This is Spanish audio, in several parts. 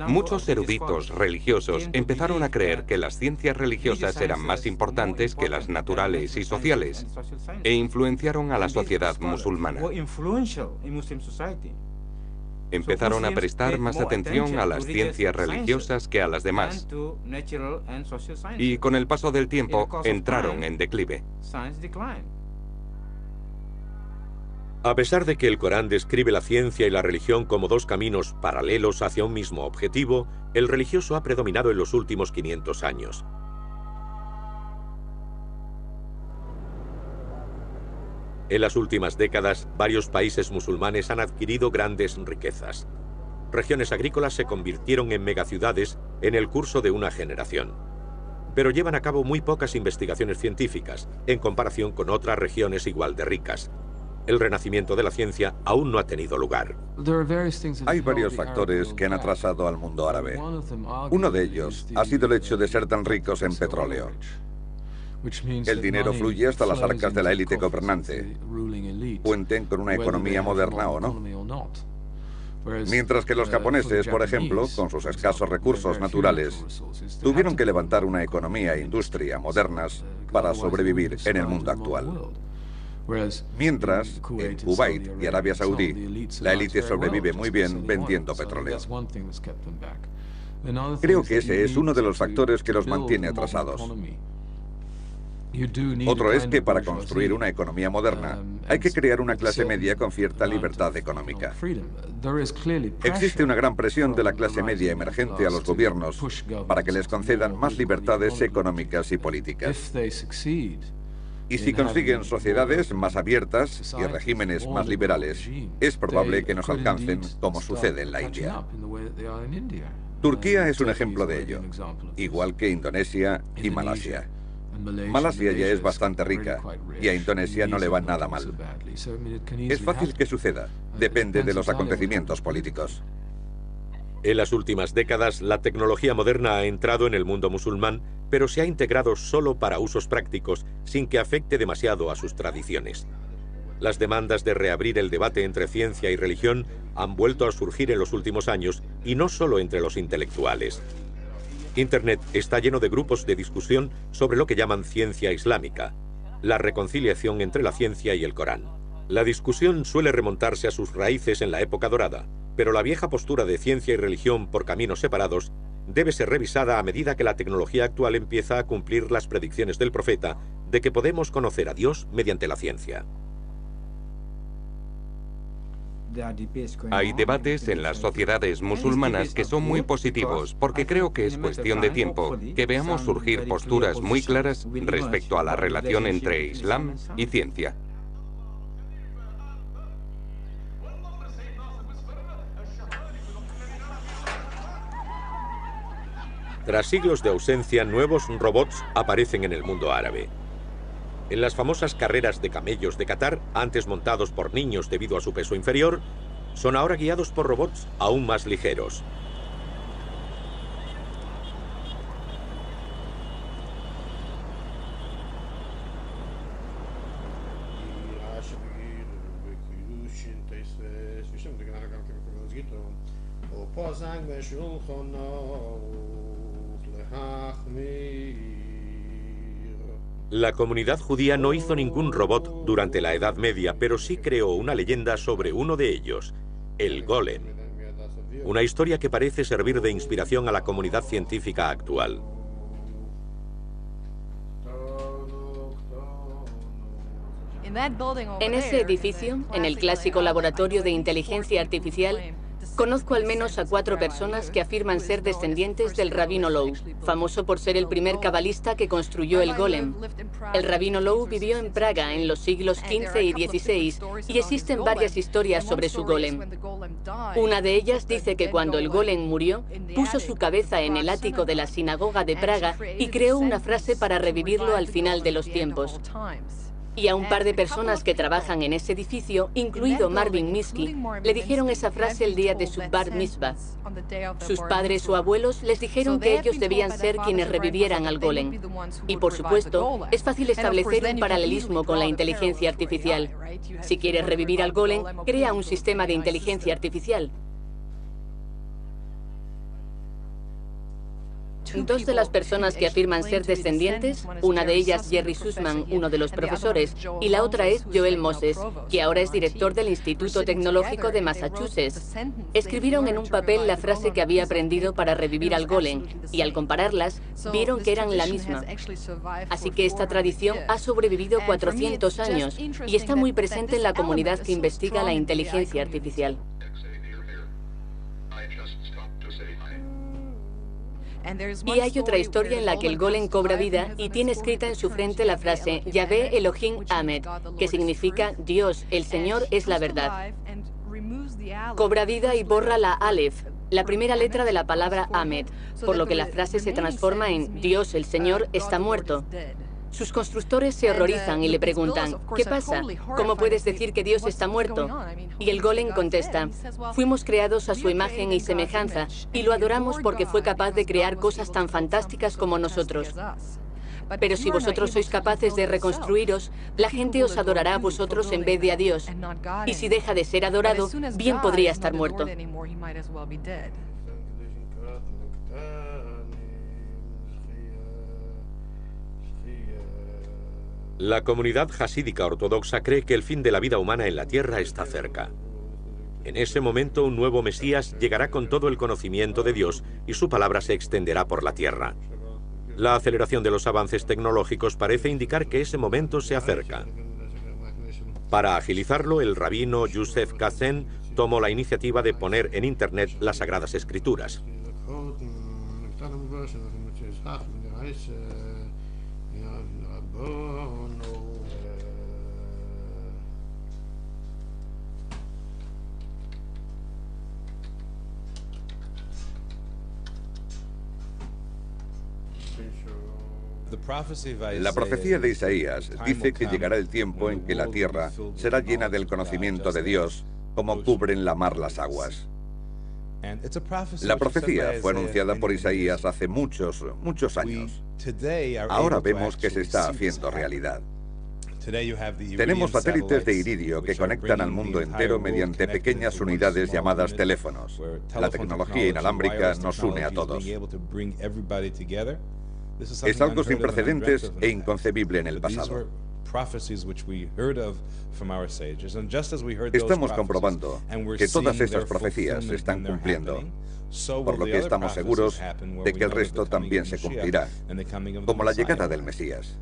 Muchos eruditos religiosos empezaron a creer que las ciencias religiosas eran más importantes que las naturales y sociales, e influenciaron a la sociedad musulmana. Empezaron a prestar más atención a las ciencias religiosas que a las demás, y con el paso del tiempo entraron en declive. A pesar de que el Corán describe la ciencia y la religión como dos caminos paralelos hacia un mismo objetivo, el religioso ha predominado en los últimos 500 años. En las últimas décadas, varios países musulmanes han adquirido grandes riquezas. Regiones agrícolas se convirtieron en megaciudades en el curso de una generación. Pero llevan a cabo muy pocas investigaciones científicas, en comparación con otras regiones igual de ricas. El renacimiento de la ciencia aún no ha tenido lugar. Hay varios factores que han atrasado al mundo árabe. Uno de ellos ha sido el hecho de ser tan ricos en petróleo. El dinero fluye hasta las arcas de la élite gobernante, cuenten con una economía moderna o no. Mientras que los japoneses, por ejemplo, con sus escasos recursos naturales, tuvieron que levantar una economía e industria modernas para sobrevivir en el mundo actual. Mientras, en Kuwait y Arabia Saudí, la élite sobrevive muy bien vendiendo petróleo. Creo que ese es uno de los factores que los mantiene atrasados. Otro es que para construir una economía moderna hay que crear una clase media con cierta libertad económica. Existe una gran presión de la clase media emergente a los gobiernos para que les concedan más libertades económicas y políticas. Y si consiguen sociedades más abiertas y regímenes más liberales, es probable que nos alcancen como sucede en la India. Turquía es un ejemplo de ello, igual que Indonesia y Malasia. Malasia ya es bastante rica y a Indonesia no le va nada mal. Es fácil que suceda, depende de los acontecimientos políticos. En las últimas décadas, la tecnología moderna ha entrado en el mundo musulmán, pero se ha integrado solo para usos prácticos, sin que afecte demasiado a sus tradiciones. Las demandas de reabrir el debate entre ciencia y religión han vuelto a surgir en los últimos años, y no solo entre los intelectuales. Internet está lleno de grupos de discusión sobre lo que llaman ciencia islámica, la reconciliación entre la ciencia y el Corán. La discusión suele remontarse a sus raíces en la época dorada, pero la vieja postura de ciencia y religión por caminos separados debe ser revisada a medida que la tecnología actual empieza a cumplir las predicciones del profeta de que podemos conocer a Dios mediante la ciencia. Hay debates en las sociedades musulmanas que son muy positivos, porque creo que es cuestión de tiempo que veamos surgir posturas muy claras respecto a la relación entre Islam y ciencia. Tras siglos de ausencia, nuevos robots aparecen en el mundo árabe. En las famosas carreras de camellos de Qatar, antes montados por niños debido a su peso inferior, son ahora guiados por robots aún más ligeros. La comunidad judía no hizo ningún robot durante la Edad Media, pero sí creó una leyenda sobre uno de ellos, el Golem. Una historia que parece servir de inspiración a la comunidad científica actual. En ese edificio, en el clásico laboratorio de inteligencia artificial, conozco al menos a 4 personas que afirman ser descendientes del Rabino Loew, famoso por ser el primer cabalista que construyó el Golem. El Rabino Loew vivió en Praga en los siglos XV y XVI y existen varias historias sobre su Golem. Una de ellas dice que cuando el Golem murió, puso su cabeza en el ático de la sinagoga de Praga y creó una frase para revivirlo al final de los tiempos. Y a un par de personas que trabajan en ese edificio, incluido Marvin Minsky, le dijeron esa frase el día de su bar mitzvah. Sus padres o abuelos les dijeron que ellos debían ser quienes revivieran al Golem. Y por supuesto, es fácil establecer un paralelismo con la inteligencia artificial. Si quieres revivir al Golem, crea un sistema de inteligencia artificial. Dos de las personas que afirman ser descendientes, una de ellas Jerry Sussman, uno de los profesores, y la otra es Joel Moses, que ahora es director del Instituto Tecnológico de Massachusetts. Escribieron en un papel la frase que había aprendido para revivir al golem, y al compararlas, vieron que eran la misma. Así que esta tradición ha sobrevivido 400 años y está muy presente en la comunidad que investiga la inteligencia artificial. Y hay otra historia en la que el golem cobra vida y tiene escrita en su frente la frase Yahvé Elohim Hamed, que significa Dios, el Señor es la verdad. Cobra vida y borra la Aleph, la primera letra de la palabra Hamed, por lo que la frase se transforma en Dios, el Señor, está muerto. Sus constructores se horrorizan y le preguntan, ¿qué pasa? ¿Cómo puedes decir que Dios está muerto? Y el golem contesta, fuimos creados a su imagen y semejanza y lo adoramos porque fue capaz de crear cosas tan fantásticas como nosotros. Pero si vosotros sois capaces de reconstruiros, la gente os adorará a vosotros en vez de a Dios. Y si deja de ser adorado, bien podría estar muerto. La comunidad jasídica ortodoxa cree que el fin de la vida humana en la Tierra está cerca. En ese momento, un nuevo Mesías llegará con todo el conocimiento de Dios y su palabra se extenderá por la Tierra. La aceleración de los avances tecnológicos parece indicar que ese momento se acerca. Para agilizarlo, el rabino Yosef Katzen tomó la iniciativa de poner en Internet las Sagradas Escrituras. La profecía de Isaías dice que llegará el tiempo en que la tierra será llena del conocimiento de Dios, como cubren la mar las aguas. La profecía fue anunciada por Isaías hace muchos años. Ahora vemos que se está haciendo realidad. Tenemos satélites de iridio que conectan al mundo entero mediante pequeñas unidades llamadas teléfonos. La tecnología inalámbrica nos une a todos. Es algo sin precedentes e inconcebible en el pasado. Estamos comprobando que todas estas profecías se están cumpliendo, por lo que estamos seguros de que el resto también se cumplirá, como la llegada del Mesías.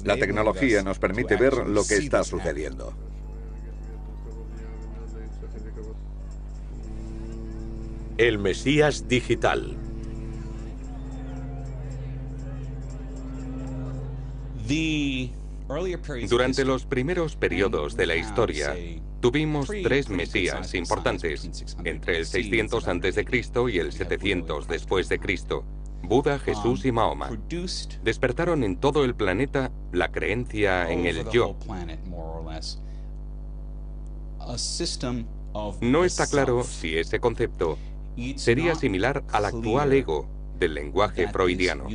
La tecnología nos permite ver lo que está sucediendo. El Mesías digital. Durante los primeros periodos de la historia, tuvimos tres mesías importantes, entre el 600 a.C. y el 700 después de Cristo, Buda, Jesús y Mahoma. Despertaron en todo el planeta la creencia en el yo. No está claro si ese concepto sería similar al actual ego del lenguaje freudiano.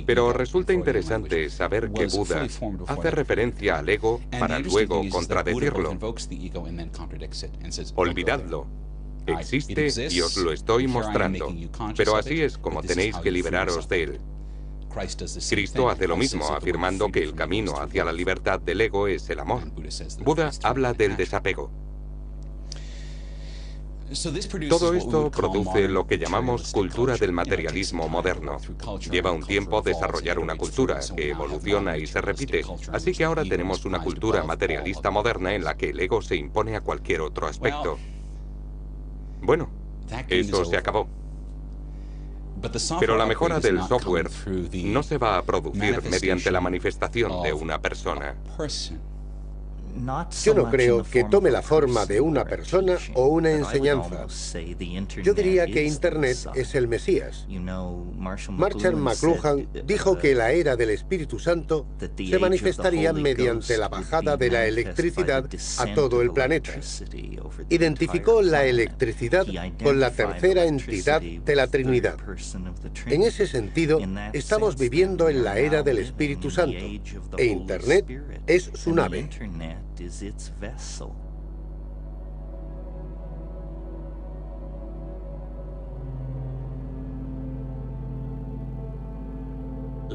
Pero resulta interesante saber que Buda hace referencia al ego para luego contradecirlo. Olvidadlo. Existe y os lo estoy mostrando, pero así es como tenéis que liberaros de él. Cristo hace lo mismo, afirmando que el camino hacia la libertad del ego es el amor. Buda habla del desapego. Todo esto produce lo que llamamos cultura del materialismo moderno. Lleva un tiempo desarrollar una cultura que evoluciona y se repite, así que ahora tenemos una cultura materialista moderna en la que el ego se impone a cualquier otro aspecto. Bueno, eso se acabó. Pero la mejora del software no se va a producir mediante la manifestación de una persona. Yo no creo que tome la forma de una persona o una enseñanza. Yo diría que Internet es el Mesías. Marshall McLuhan dijo que la era del Espíritu Santo se manifestaría mediante la bajada de la electricidad a todo el planeta. Identificó la electricidad con la tercera entidad de la Trinidad. En ese sentido, estamos viviendo en la era del Espíritu Santo, e Internet es su nave.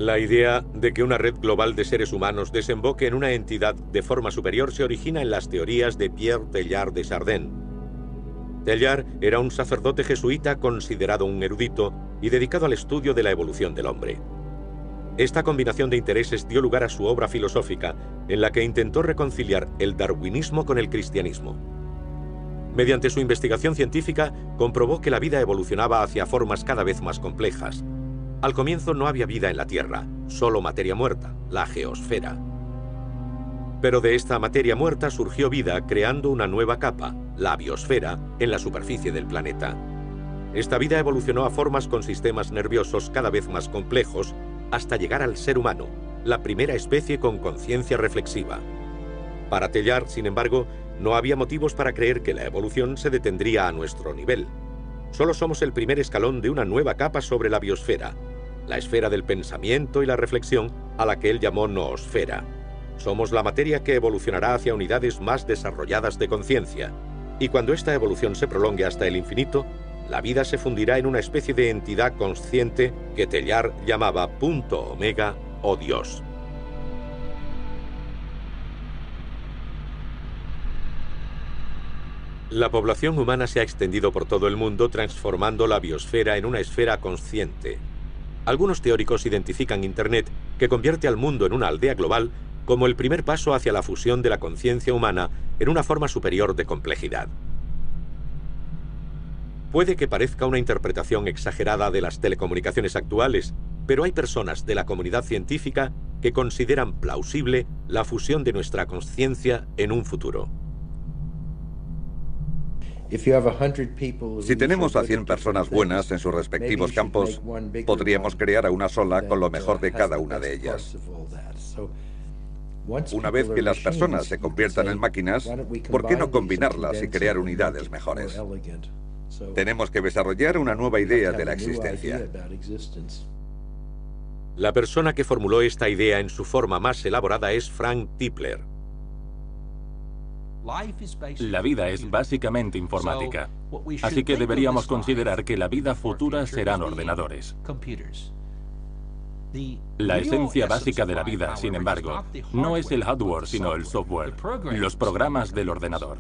La idea de que una red global de seres humanos desemboque en una entidad de forma superior se origina en las teorías de Pierre Teilhard de Chardin. Teilhard era un sacerdote jesuita considerado un erudito y dedicado al estudio de la evolución del hombre. Esta combinación de intereses dio lugar a su obra filosófica, en la que intentó reconciliar el darwinismo con el cristianismo. Mediante su investigación científica, comprobó que la vida evolucionaba hacia formas cada vez más complejas. Al comienzo no había vida en la Tierra, solo materia muerta, la geosfera. Pero de esta materia muerta surgió vida creando una nueva capa, la biosfera, en la superficie del planeta. Esta vida evolucionó a formas con sistemas nerviosos cada vez más complejos hasta llegar al ser humano, la primera especie con conciencia reflexiva. Para Teilhard, sin embargo, no había motivos para creer que la evolución se detendría a nuestro nivel. Solo somos el primer escalón de una nueva capa sobre la biosfera, la esfera del pensamiento y la reflexión, a la que él llamó noosfera. Somos la materia que evolucionará hacia unidades más desarrolladas de conciencia, y cuando esta evolución se prolongue hasta el infinito, la vida se fundirá en una especie de entidad consciente que Teilhard llamaba punto omega o Dios. La población humana se ha extendido por todo el mundo, transformando la biosfera en una esfera consciente. Algunos teóricos identifican Internet, que convierte al mundo en una aldea global, como el primer paso hacia la fusión de la conciencia humana en una forma superior de complejidad. Puede que parezca una interpretación exagerada de las telecomunicaciones actuales, pero hay personas de la comunidad científica que consideran plausible la fusión de nuestra conciencia en un futuro. Si tenemos a 100 personas buenas en sus respectivos campos, podríamos crear a una sola con lo mejor de cada una de ellas. Una vez que las personas se conviertan en máquinas, ¿por qué no combinarlas y crear unidades mejores? Tenemos que desarrollar una nueva idea de la existencia. La persona que formuló esta idea en su forma más elaborada es Frank Tipler. La vida es básicamente informática, así que deberíamos considerar que la vida futura serán ordenadores. La esencia básica de la vida, sin embargo, no es el hardware, sino el software, los programas del ordenador.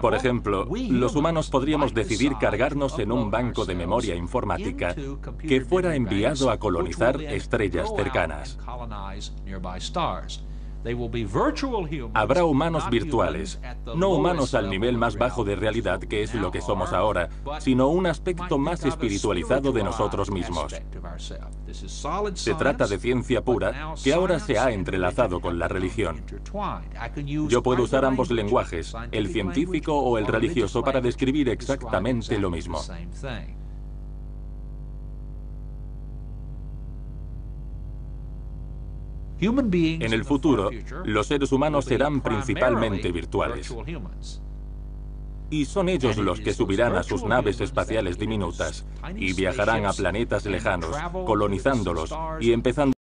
Por ejemplo, los humanos podríamos decidir cargarnos en un banco de memoria informática que fuera enviado a colonizar estrellas cercanas. Habrá humanos virtuales, no humanos al nivel más bajo de realidad, que es lo que somos ahora, sino un aspecto más espiritualizado de nosotros mismos. Se trata de ciencia pura que ahora se ha entrelazado con la religión. Yo puedo usar ambos lenguajes, el científico o el religioso, para describir exactamente lo mismo. En el futuro, los seres humanos serán principalmente virtuales. Y son ellos los que subirán a sus naves espaciales diminutas y viajarán a planetas lejanos, colonizándolos y empezando